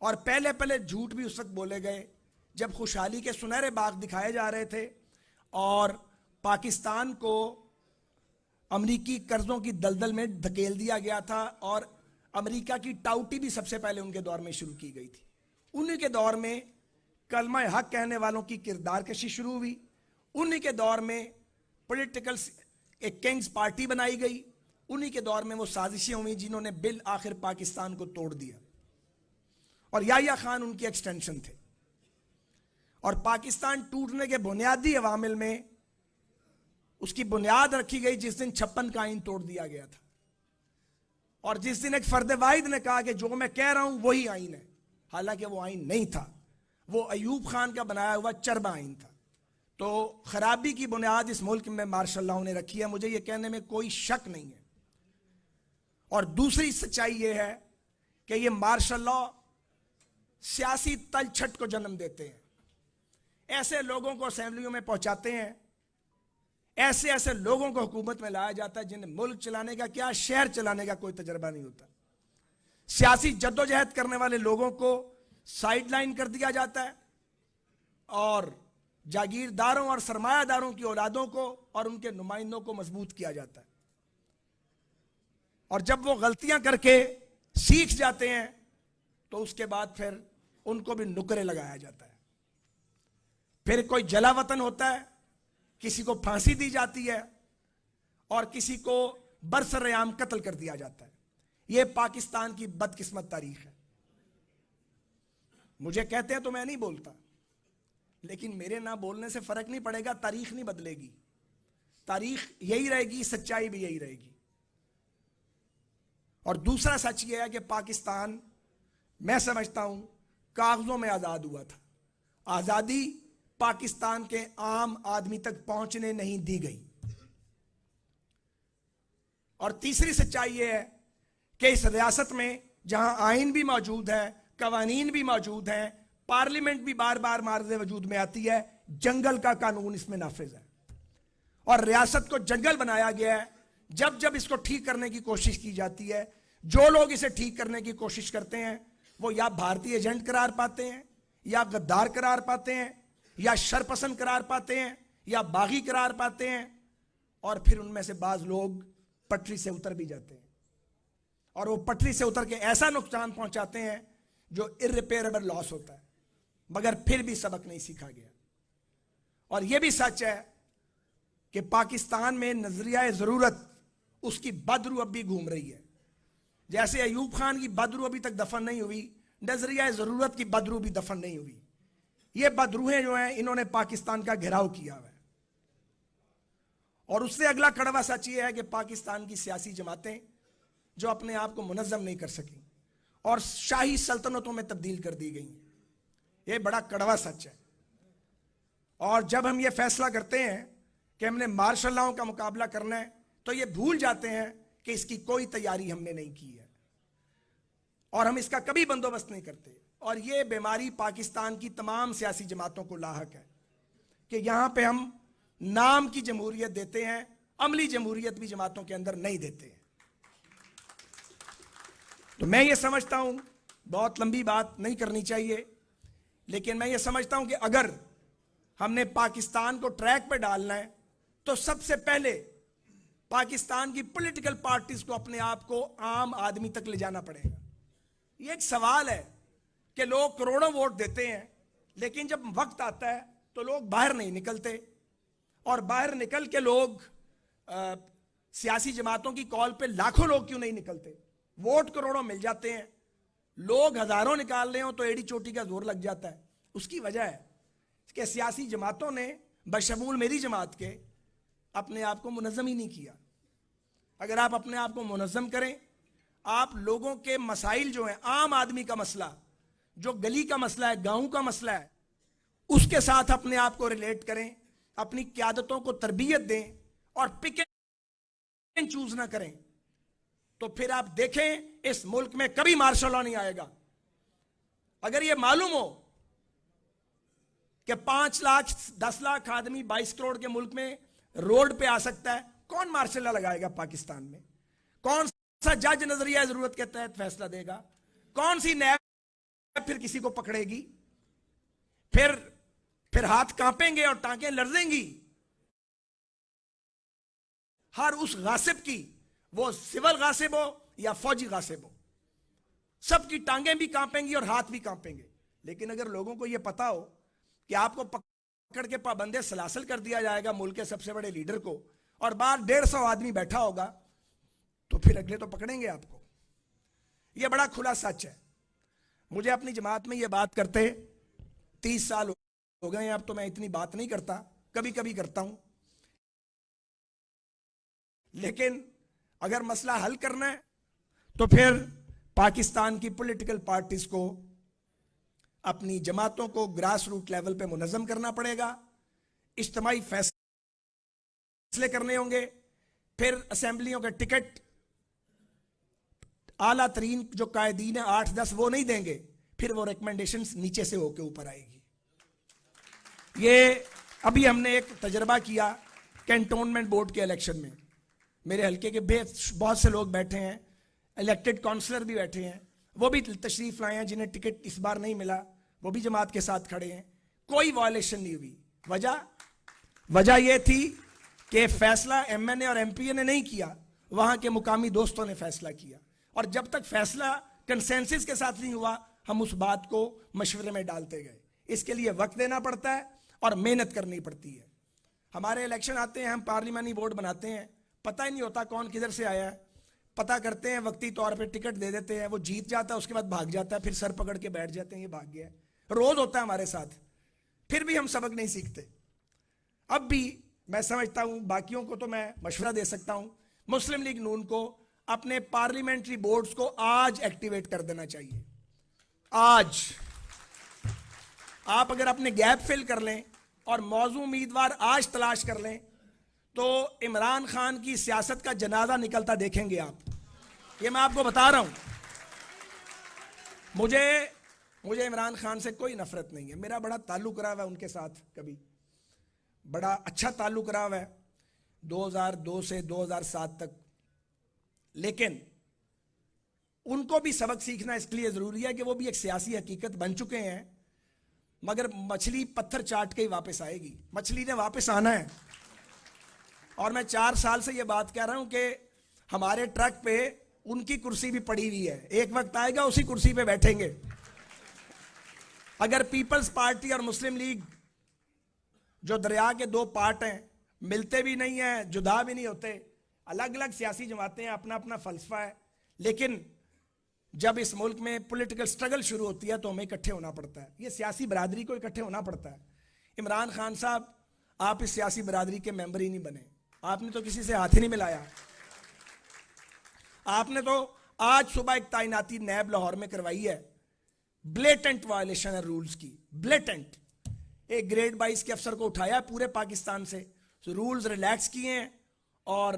اور پہلے پہلے جھوٹ بھی اس وقت بولے گئے جب خوشحالی کے سنہرے باغ دکھائے جا رہے تھے اور پاکستان کو امریکی قرضوں کی دلدل میں دھکیل دیا گیا تھا اور امریکہ کی ٹاؤٹی بھی سب سے پہلے ان کے دور میں شروع کی گئی تھی. انہی کے دور میں کلمہ حق کہنے والوں کی کردار کشی شروع ہوئی. انہی کے دور میں پولیٹیکل ایک کنگز پارٹی بنائی گئی. انہی کے دور میں وہ سازشیں ہوئی جنہوں نے بالآخر پاکستان کو توڑ دیا. اور یحییٰ خان ان کی ایکسٹینشن تھے. اور پاکستان ٹوٹنے کے بنیادی عوامل میں اس کی بنیاد رکھی گئی جس دن 56 کا آئین توڑ دیا گیا تھا. اور جس دن ایک فرد واحد نے کہا کہ جو میں کہہ رہا ہوں وہی آئین ہے، حالانکہ وہ آئین نہیں تھا، وہ ایوب خان کا بنایا ہوا چربہ آئین تھا. تو خرابی کی بنیاد اس ملک میں مارشل لاء نے رکھی ہے، مجھے یہ کہنے میں کوئی شک نہیں ہے. اور دوسری سچائی یہ ہے کہ یہ مارشل لاء سیاسی تلچھٹ کو جنم دیتے ہیں. ایسے لوگوں کو اسمبلیوں میں پہنچاتے ہیں، ایسے ایسے لوگوں کو حکومت میں لایا جاتا ہے جنہیں ملک چلانے کا کیا شہر چلانے کا کوئی تجربہ نہیں ہوتا. سیاسی جدوجہد کرنے والے لوگوں کو سائیڈ لائن کر دیا جاتا ہے اور جاگیرداروں اور سرمایہ داروں کی اولادوں کو اور ان کے نمائندوں کو مضبوط کیا جاتا ہے. اور جب وہ غلطیاں کر کے سیکھ جاتے ہیں تو اس کے بعد پھر ان کو بھی نکرے لگایا جاتا ہے. پھر کوئی جلا وطن ہوتا ہے، کسی کو پھانسی دی جاتی ہے اور کسی کو برسر عام قتل کر دیا جاتا ہے. یہ پاکستان کی بدقسمت تاریخ ہے. مجھے کہتے ہیں تو میں نہیں بولتا، لیکن میرے نہ بولنے سے فرق نہیں پڑے گا. تاریخ نہیں بدلے گی، تاریخ یہی رہے گی، سچائی بھی یہی رہے گی. اور دوسرا سچ یہ ہے کہ پاکستان میں سمجھتا ہوں کاغذوں میں آزاد ہوا تھا. آزادی پاکستان کے عام آدمی تک پہنچنے نہیں دی گئی. اور تیسری سچائی یہ ہے کہ اس ریاست میں جہاں آئین بھی موجود ہے، قوانین بھی موجود ہیں، پارلیمنٹ بھی بار بار معرض وجود میں آتی ہے، جنگل کا قانون اس میں نافذ ہے. اور ریاست کو جنگل بنایا گیا ہے. جب جب اس کو ٹھیک کرنے کی کوشش کی جاتی ہے، جو لوگ اسے ٹھیک کرنے کی کوشش کرتے ہیں وہ یا بھارتی ایجنٹ قرار پاتے ہیں، یا غدار قرار پاتے ہیں، یا شرپسند قرار پاتے ہیں، یا باغی قرار پاتے ہیں. اور پھر ان میں سے بعض لوگ پٹری سے اتر بھی جاتے ہیں اور وہ پٹری سے اتر کے ایسا نقصان پہنچاتے ہیں جو irreparable لاس ہوتا ہے، مگر پھر بھی سبق نہیں سیکھا گیا. اور یہ بھی سچ ہے کہ پاکستان میں نظریہ ضرورت اس کی بدرو اب بھی گھوم رہی ہے. جیسے ایوب خان کی بدرو ابھی تک دفن نہیں ہوئی، نظریہ ضرورت کی بدرو بھی دفن نہیں ہوئی. یہ بدروہیں جو ہیں انہوں نے پاکستان کا گھیراؤ کیا ہوا ہے. اور اس سے اگلا کڑوا سچ یہ ہے کہ پاکستان کی سیاسی جماعتیں جو اپنے آپ کو منظم نہیں کر سکیں اور شاہی سلطنتوں میں تبدیل کر دی گئی. یہ بڑا کڑوا سچ ہے. اور جب ہم یہ فیصلہ کرتے ہیں کہ ہم نے مارشل لاء کا مقابلہ کرنا ہے تو یہ بھول جاتے ہیں کہ اس کی کوئی تیاری ہم نے نہیں کی ہے اور ہم اس کا کبھی بندوبست نہیں کرتے. اور یہ بیماری پاکستان کی تمام سیاسی جماعتوں کو لاحق ہے کہ یہاں پہ ہم نام کی جمہوریت دیتے ہیں، عملی جمہوریت بھی جماعتوں کے اندر نہیں دیتے ہیں. تو میں یہ سمجھتا ہوں، بہت لمبی بات نہیں کرنی چاہیے، لیکن میں یہ سمجھتا ہوں کہ اگر ہم نے پاکستان کو ٹریک پہ ڈالنا ہے تو سب سے پہلے پاکستان کی پولیٹیکل پارٹیز کو اپنے آپ کو عام آدمی تک لے جانا پڑے گا. یہ ایک سوال ہے کہ لوگ کروڑوں ووٹ دیتے ہیں لیکن جب وقت آتا ہے تو لوگ باہر نہیں نکلتے. اور باہر نکل کے لوگ سیاسی جماعتوں کی کال پہ لاکھوں لوگ کیوں نہیں نکلتے؟ ووٹ کروڑوں مل جاتے ہیں، لوگ ہزاروں نکال رہے ہوں تو ایڑی چوٹی کا زور لگ جاتا ہے. اس کی وجہ ہے کہ سیاسی جماعتوں نے بشمول میری جماعت کے اپنے آپ کو منظم ہی نہیں کیا. اگر آپ اپنے آپ کو منظم کریں، آپ لوگوں کے مسائل جو ہیں، عام آدمی کا مسئلہ، جو گلی کا مسئلہ ہے، گاؤں کا مسئلہ ہے، اس کے ساتھ اپنے آپ کو ریلیٹ کریں، اپنی قیادتوں کو تربیت دیں اور پک اینڈ چوز نہ کریں، تو پھر آپ دیکھیں اس ملک میں کبھی مارشل لاء نہیں آئے گا. اگر یہ معلوم ہو کہ 5 لاکھ 10 لاکھ آدمی 22 کروڑ کے ملک میں روڈ پہ آ سکتا ہے، کون مارشل لاء لگائے گا پاکستان میں؟ کون سا جج نظریہ ضرورت کے تحت فیصلہ دے گا؟ کون سی نیب پھر کسی کو پکڑے گی, پھر ہاتھ کانپیں گے اور ٹانکیں لرزیں گی. ہر اس غاصب کی, وہ سول غاصب ہو یا فوجی غاصب ہو, سب کی ٹانگیں بھی کانپیں گی اور ہاتھ بھی کانپیں گے. لیکن اگر لوگوں کو یہ پتا ہو کہ آپ کو پکڑ کے پابندے سلاسل کر دیا جائے گا ملک کے سب سے بڑے لیڈر کو, اور باہر 150 آدمی بیٹھا ہوگا, تو پھر اگلے تو پکڑیں گے آپ کو. یہ بڑا کھلا سچ ہے. مجھے اپنی جماعت میں یہ بات کرتے 30 سال ہو گئے ہیں, اب تو میں اتنی بات نہیں کرتا, کبھی کبھی کرتا ہوں. لیکن اگر مسئلہ حل کرنا ہے تو پھر پاکستان کی پولیٹیکل پارٹیز کو اپنی جماعتوں کو گراس روٹ لیول پہ منظم کرنا پڑے گا, اجتماعی فیصلے کرنے ہوں گے, پھر اسمبلیوں کے ٹکٹ اعلیٰ ترین جو قائدین ہیں 8-10 وہ نہیں دیں گے, پھر وہ ریکمنڈیشنز نیچے سے ہو کے اوپر آئے گی. یہ ابھی ہم نے ایک تجربہ کیا کینٹونمنٹ بورڈ کے الیکشن میں. میرے حلقے کے بہت سے لوگ بیٹھے ہیں, الیکٹڈ کونسلر بھی بیٹھے ہیں, وہ بھی تشریف لائے ہیں جنہیں ٹکٹ اس بار نہیں ملا, وہ بھی جماعت کے ساتھ کھڑے ہیں. کوئی وائلیشن نہیں ہوئی. وجہ یہ تھی کہ فیصلہ ایم این اے اور ایم پی اے نے نہیں کیا, وہاں کے مقامی دوستوں نے فیصلہ کیا. اور جب تک فیصلہ کنسنسس کے ساتھ نہیں ہوا, ہم اس بات کو مشورے میں ڈالتے گئے. اس کے لیے وقت دینا پڑتا ہے اور محنت کرنی پڑتی ہے. ہمارے الیکشن آتے ہیں, ہم پارلیمانی بورڈ بناتے ہیں, پتہ ہی نہیں ہوتا کون کدھر سے آیا ہے, پتہ کرتے ہیں وقتی طور پہ ٹکٹ دے دیتے ہیں, وہ جیت جاتا ہے, اس کے بعد بھاگ جاتا ہے, پھر سر پکڑ کے بیٹھ جاتے ہیں یہ بھاگ گیا ہے. روز ہوتا ہے ہمارے ساتھ, پھر بھی ہم سبق نہیں سیکھتے. اب بھی میں سمجھتا ہوں, باقیوں کو تو میں مشورہ دے سکتا ہوں, مسلم لیگ نون کو اپنے پارلیمنٹری بورڈز کو آج ایکٹیویٹ کر دینا چاہیے. آج آپ اگر اپنے گیپ فل کر لیں اور موضوع امیدوار آج تلاش کر لیں تو عمران خان کی سیاست کا جنازہ نکلتا دیکھیں گے آپ. یہ میں آپ کو بتا رہا ہوں. مجھے عمران خان سے کوئی نفرت نہیں ہے, میرا بڑا تعلق رہا ہے ان کے ساتھ, کبھی بڑا اچھا تعلق رہا ہے 2002 سے 2007 تک. لیکن ان کو بھی سبق سیکھنا اس لیے ضروری ہے کہ وہ بھی ایک سیاسی حقیقت بن چکے ہیں, مگر مچھلی پتھر چاٹ کے ہی واپس آئے گی. مچھلی نے واپس آنا ہے. اور میں 4 سال سے یہ بات کہہ رہا ہوں کہ ہمارے ٹرک پہ ان کی کرسی بھی پڑی ہوئی ہے, ایک وقت آئے گا اسی کرسی پہ بیٹھیں گے. اگر پیپلز پارٹی اور مسلم لیگ جو دریا کے 2 پارٹ ہیں, ملتے بھی نہیں ہیں, جدا بھی نہیں ہوتے, الگ الگ سیاسی جماعتیں ہیں, اپنا اپنا فلسفہ ہے, لیکن جب اس ملک میں پولیٹیکل سٹرگل شروع ہوتی ہے تو ہمیں اکٹھے ہونا پڑتا ہے. یہ سیاسی برادری کو اکٹھے ہونا پڑتا ہے. عمران خان صاحب, آپ اس سیاسی برادری کے ممبر ہی نہیں بنے, آپ نے تو کسی سے ہاتھ ہی نہیں ملایا. آپ نے تو آج صبح ایک تعیناتی نیب لاہور میں کروائی ہے, بلیٹنٹ وائلیشن ہے رولز کی, بلیٹنٹ. ایک گریڈ 22 کے افسر کو اٹھایا ہے پورے پاکستان سے, رولز ریلیکس کیے ہیں اور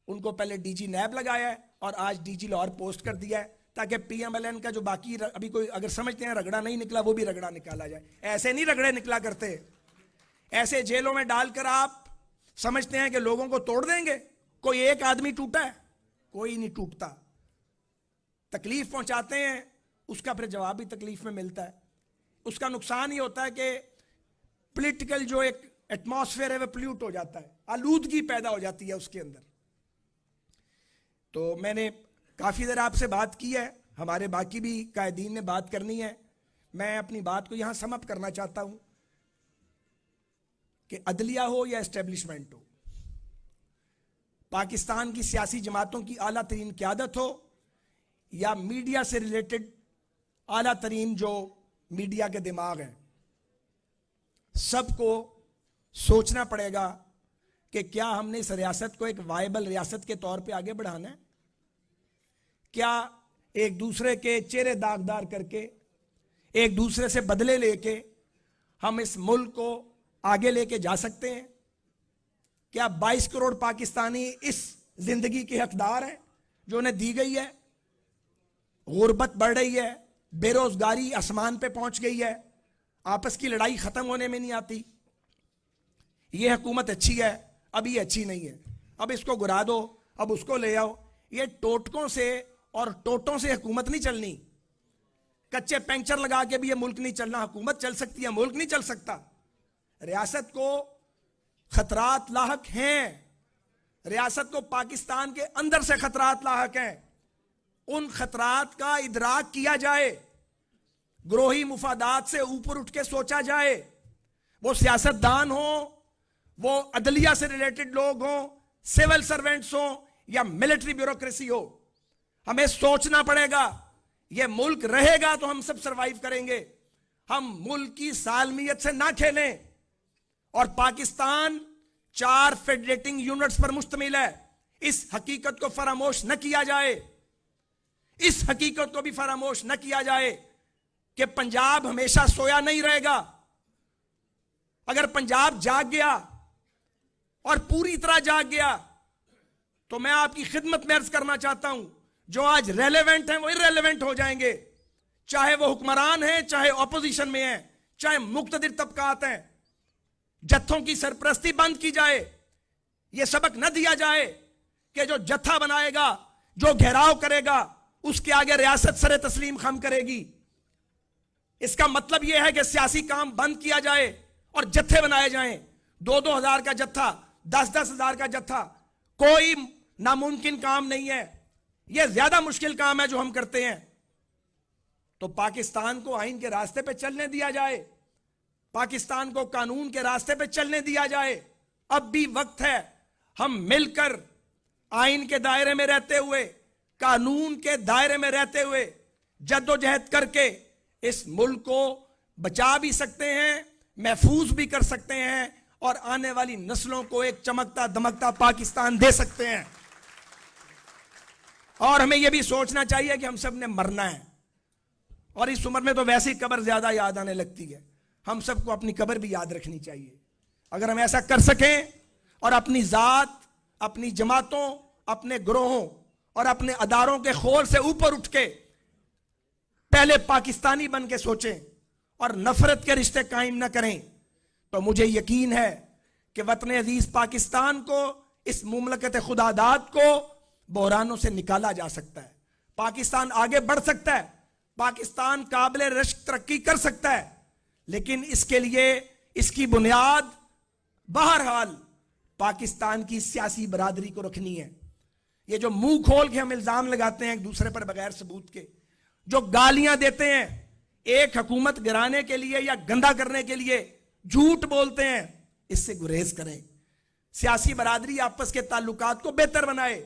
ان کو پہلے ڈی جی نیب لگایا ہے اور آج ڈی جی لاہور پوسٹ کر دیا ہے تاکہ پی ایم ایل این کا جو باقی ابھی کوئی اگر سمجھتے ہیں رگڑا نہیں نکلا, وہ بھی رگڑا نکالا جائے. ایسے نہیں رگڑے نکلا کرتے, ایسے جیلوں میں ڈال کر آپ سمجھتے ہیں کہ لوگوں کو توڑ دیں گے. کوئی ایک آدمی ٹوٹا ہے؟ کوئی نہیں ٹوٹتا. تکلیف پہنچاتے ہیں, اس کا پھر جواب بھی تکلیف میں ملتا ہے. اس کا نقصان ہی ہوتا ہے کہ پولیٹیکل جو ایک ایٹماسفیئر ہے وہ پلیوٹ ہو جاتا ہے, آلودگی پیدا ہو جاتی ہے اس کے اندر. تو میں نے کافی دیر آپ سے بات کی ہے, ہمارے باقی بھی قائدین نے بات کرنی ہے. میں اپنی بات کو یہاں سم اپ کرنا چاہتا ہوں کہ عدلیہ ہو یا اسٹیبلشمنٹ ہو, پاکستان کی سیاسی جماعتوں کی اعلیٰ ترین قیادت ہو یا میڈیا سے ریلیٹڈ اعلیٰ ترین جو میڈیا کے دماغ ہیں, سب کو سوچنا پڑے گا کہ کیا ہم نے اس ریاست کو ایک وائبل ریاست کے طور پہ آگے بڑھانا ہے, کیا ایک دوسرے کے چہرے داغدار کر کے, ایک دوسرے سے بدلے لے کے ہم اس ملک کو آگے لے کے جا سکتے ہیں. کیا 22 کروڑ پاکستانی اس زندگی کے حقدار ہیں جو انہیں دی گئی ہے؟ غربت بڑھ رہی ہے, بے روزگاری آسمان پہ پہنچ گئی ہے, آپس کی لڑائی ختم ہونے میں نہیں آتی. یہ حکومت اچھی ہے, اب یہ اچھی نہیں ہے, اب اس کو گرا دو, اب اس کو لے آؤ. یہ ٹوٹکوں سے اور ٹوٹوں سے حکومت نہیں چلنی. کچے پنکچر لگا کے بھی یہ ملک نہیں چلنا. حکومت چل سکتی ہے, ملک نہیں چل سکتا. ریاست کو خطرات لاحق ہیں, ریاست کو پاکستان کے اندر سے خطرات لاحق ہیں. ان خطرات کا ادراک کیا جائے, گروہی مفادات سے اوپر اٹھ کے سوچا جائے. وہ سیاستدان ہوں, وہ عدلیہ سے ریلیٹڈ لوگ ہوں, سول سرونٹس ہوں یا ملٹری بیوروکریسی ہو, ہمیں سوچنا پڑے گا. یہ ملک رہے گا تو ہم سب سروائیو کریں گے. ہم ملک کی سالمیت سے نہ کھیلیں. اور پاکستان 4 فیڈریٹنگ یونٹس پر مشتمل ہے. اس حقیقت کو فراموش نہ کیا جائے, اس حقیقت کو بھی فراموش نہ کیا جائے کہ پنجاب ہمیشہ سویا نہیں رہے گا. اگر پنجاب جاگ گیا اور پوری طرح جاگ گیا تو میں آپ کی خدمت میں عرض کرنا چاہتا ہوں, جو آج ریلیونٹ ہیں وہ irrelevant ہو جائیں گے, چاہے وہ حکمران ہیں, چاہے اپوزیشن میں ہیں, چاہے مقتدر طبقات ہیں. جتھوں کی سرپرستی بند کی جائے. یہ سبق نہ دیا جائے کہ جو جتھا بنائے گا, جو گھیراؤ کرے گا, اس کے آگے ریاست سر تسلیم خم کرے گی. اس کا مطلب یہ ہے کہ سیاسی کام بند کیا جائے اور جتھے بنائے جائیں. 2-2 ہزار کا جتھا, 10-10 ہزار کا جتھا کوئی ناممکن کام نہیں ہے. یہ زیادہ مشکل کام ہے جو ہم کرتے ہیں. تو پاکستان کو آئین کے راستے پہ چلنے دیا جائے, پاکستان کو قانون کے راستے پہ چلنے دیا جائے. اب بھی وقت ہے ہم مل کر آئین کے دائرے میں رہتے ہوئے, قانون کے دائرے میں رہتے ہوئے جد و جہد کر کے اس ملک کو بچا بھی سکتے ہیں, محفوظ بھی کر سکتے ہیں اور آنے والی نسلوں کو ایک چمکتا دمکتا پاکستان دے سکتے ہیں. اور ہمیں یہ بھی سوچنا چاہیے کہ ہم سب نے مرنا ہے, اور اس عمر میں تو ویسے ہی قبر زیادہ یاد آنے لگتی ہے. ہم سب کو اپنی قبر بھی یاد رکھنی چاہیے. اگر ہم ایسا کر سکیں اور اپنی ذات, اپنی جماعتوں, اپنے گروہوں اور اپنے اداروں کے خول سے اوپر اٹھ کے پہلے پاکستانی بن کے سوچیں اور نفرت کے رشتے قائم نہ کریں, تو مجھے یقین ہے کہ وطن عزیز پاکستان کو, اس مملکت خداداد کو بحرانوں سے نکالا جا سکتا ہے. پاکستان آگے بڑھ سکتا ہے, پاکستان قابل رشک ترقی کر سکتا ہے. لیکن اس کے لیے اس کی بنیاد بہرحال پاکستان کی سیاسی برادری کو رکھنی ہے. یہ جو منہ کھول کے ہم الزام لگاتے ہیں ایک دوسرے پر بغیر ثبوت کے, جو گالیاں دیتے ہیں ایک حکومت گرانے کے لیے یا گندا کرنے کے لیے, جھوٹ بولتے ہیں, اس سے گریز کریں. سیاسی برادری آپس کے تعلقات کو بہتر بنائے.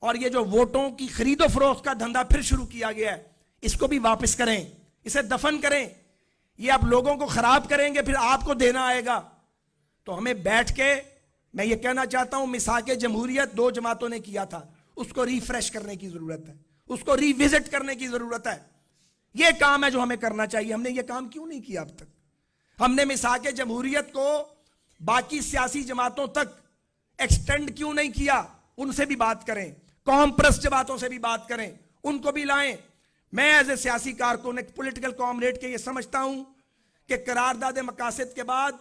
اور یہ جو ووٹوں کی خرید و فروخت کا دھندا پھر شروع کیا گیا ہے, اس کو بھی واپس کریں, اسے دفن کریں. یہ آپ لوگوں کو خراب کریں گے, پھر آپ کو دینا آئے گا. تو ہمیں بیٹھ کے, میں یہ کہنا چاہتا ہوں, مساق جمہوریت 2 جماعتوں نے کیا تھا, اس کو ریفریش کرنے کی ضرورت ہے, اس کو ری وزٹ کرنے کی ضرورت ہے. یہ کام ہے جو ہمیں کرنا چاہیے. ہم نے یہ کام کیوں نہیں کیا اب تک؟ ہم نے مساق جمہوریت کو باقی سیاسی جماعتوں تک ایکسٹینڈ کیوں نہیں کیا؟ ان سے بھی بات کریں, قوم پرست جماعتوں سے بھی بات کریں, ان کو بھی لائیں. میں ایز اے سیاسی کارکن, ایک پولیٹیکل کامریڈ کے یہ سمجھتا ہوں کہ قرارداد مقاصد کے بعد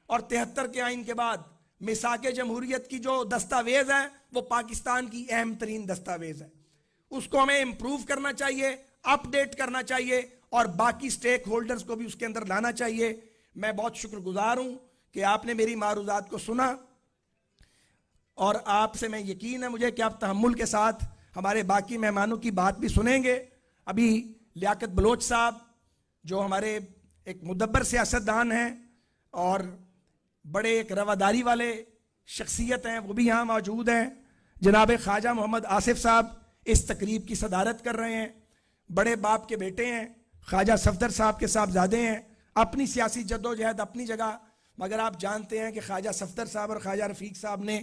اور 73 کے آئین کے بعد مساق جمہوریت کی جو دستاویز ہے وہ پاکستان کی اہم ترین دستاویز ہے. اس کو ہمیں امپروو کرنا چاہیے, اپ ڈیٹ کرنا چاہیے, اور باقی سٹیک ہولڈرز کو بھی اس کے اندر لانا چاہیے. میں بہت شکر گزار ہوں کہ آپ نے میری معروضات کو سنا, اور آپ سے میں یقین ہے مجھے کہ آپ تحمل کے ساتھ ہمارے باقی مہمانوں کی بات بھی سنیں گے. ابھی لیاقت بلوچ صاحب جو ہمارے ایک مدبر سیاستدان ہیں اور بڑے ایک رواداری والے شخصیت ہیں, وہ بھی یہاں موجود ہیں. جناب خواجہ محمد آصف صاحب اس تقریب کی صدارت کر رہے ہیں. بڑے باپ کے بیٹے ہیں, خواجہ صفدر صاحب کے صاحبزادے ہیں, اپنی سیاسی جد و جہد اپنی جگہ. مگر آپ جانتے ہیں کہ خواجہ صفدر صاحب اور خواجہ رفیق صاحب نے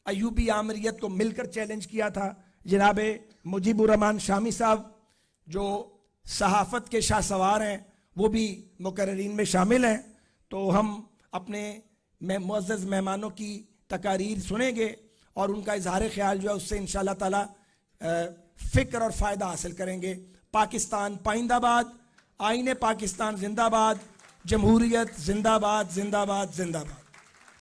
ایوبی آمریت کو مل کر چیلنج کیا تھا. جناب مجیب الرحمان شامی صاحب جو صحافت کے شاہ سوار ہیں وہ بھی مقررین میں شامل ہیں. تو ہم اپنے معزز مہمانوں کی تقاریر سنیں گے اور ان کا اظہار خیال جو ہے اس سے انشاءاللہ تعالی فکر اور فائدہ حاصل کریں گے. پاکستان پائندہ باد, آئین پاکستان زندہ باد, جمہوریت زندہ باد, زندہ باد, زندہ باد.